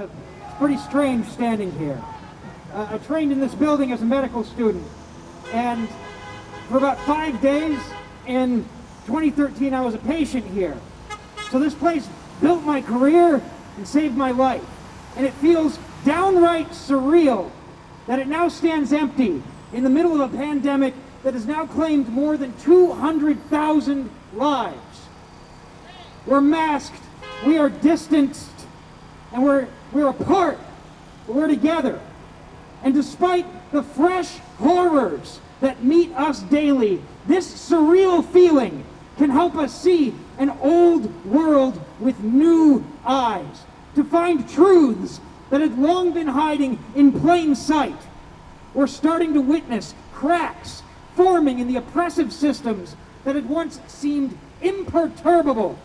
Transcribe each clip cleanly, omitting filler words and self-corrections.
it's pretty strange standing here. I trained in this building as a medical student, and for about 5 days in 2013 I was a patient here. So this place built my career and saved my life. And it feels downright surreal that it now stands empty in the middle of a pandemic that has now claimed more than 200,000 lives. We're masked, we are distanced, and we're apart, but we're together. And despite the fresh horrors that meet us daily, this surreal feeling can help us see an old world with new eyes, to find truths that had long been hiding in plain sight. We're starting to witness cracks forming in the oppressive systems that had once seemed imperturbable,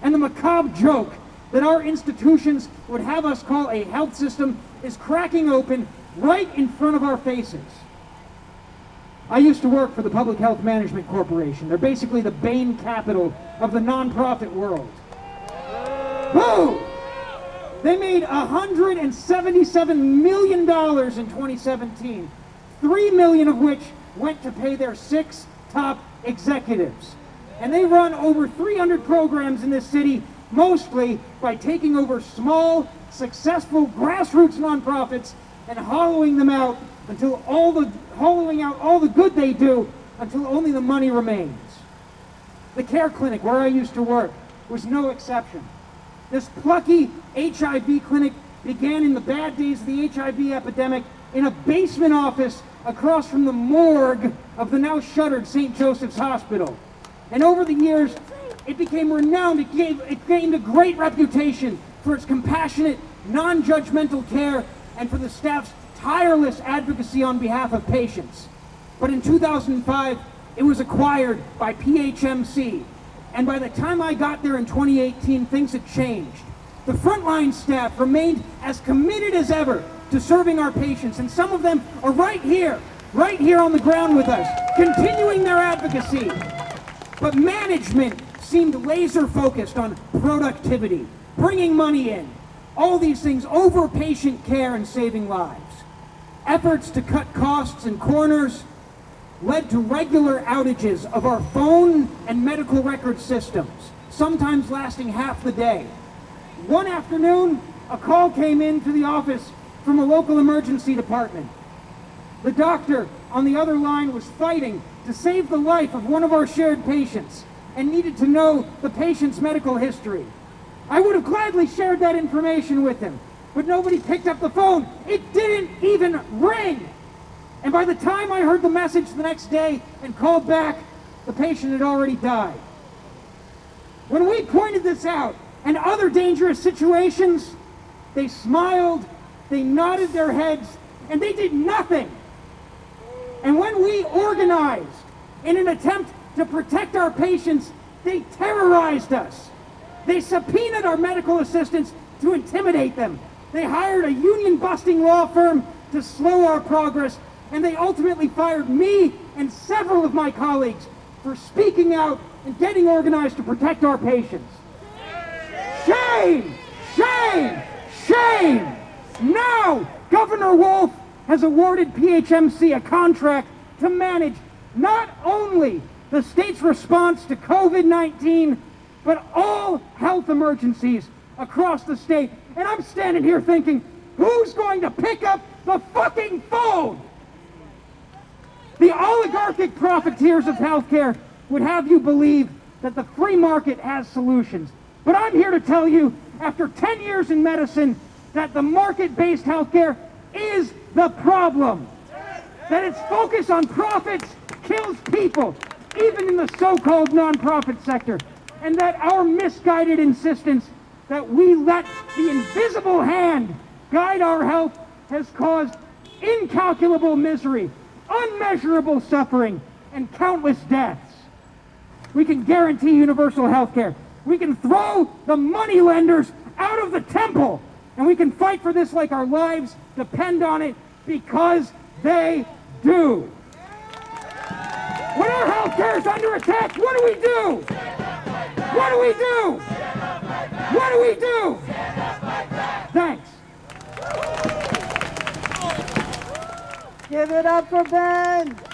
and the macabre joke that our institutions would have us call a health system is cracking open right in front of our faces. I used to work for the Public Health Management Corporation. They're basically the Bain capital of the nonprofit world. Woo! They made $177 million in 2017, $3 million of which went to pay their 6 top executives. And they run over 300 programs in this city, mostly by taking over small, successful grassroots nonprofits and hollowing out all the good they do until only the money remains. The care clinic where I used to work was no exception. This plucky HIV clinic began in the bad days of the HIV epidemic in a basement office across from the morgue of the now shuttered St. Joseph's Hospital. And over the years, it became renowned. It gained a great reputation for its compassionate, non-judgmental care and for the staff's tireless advocacy on behalf of patients. But in 2005, it was acquired by PHMC. And by the time I got there in 2018, things had changed. The frontline staff remained as committed as ever to serving our patients, and some of them are right here on the ground with us, continuing their advocacy. But management seemed laser focused on productivity, bringing money in, all these things over patient care and saving lives. Efforts to cut costs and corners led to regular outages of our phone and medical record systems, sometimes lasting half the day. One afternoon, a call came into the office from a local emergency department. The doctor on the other line was fighting to save the life of one of our shared patients and needed to know the patient's medical history. I would have gladly shared that information with him, but nobody picked up the phone. It didn't even ring. And by the time I heard the message the next day and called back, the patient had already died. When we pointed this out and other dangerous situations, they smiled, they nodded their heads, and they did nothing. And when we organized in an attempt to protect our patients, they terrorized us. They subpoenaed our medical assistants to intimidate them. They hired a union-busting law firm to slow our progress, and they ultimately fired me and several of my colleagues for speaking out and getting organized to protect our patients. Shame! Shame! Shame! Now, Governor Wolf has awarded PHMC a contract to manage not only the state's response to COVID-19, but all health emergencies across the state. And I'm standing here thinking, who's going to pick up the fucking phone? The oligarchic profiteers of healthcare would have you believe that the free market has solutions. But I'm here to tell you, after 10 years in medicine, that the market-based healthcare is the problem. That its focus on profits kills people, even in the so-called nonprofit sector. And that our misguided insistence that we let the invisible hand guide our health has caused incalculable misery, unmeasurable suffering, and countless deaths. We can guarantee universal health care. We can throw the moneylenders out of the temple, and we can fight for this like our lives depend on it, because they do. When our health care is under attack, what do we do? What do we do? What do we do? Thanks. Give it up for Ben!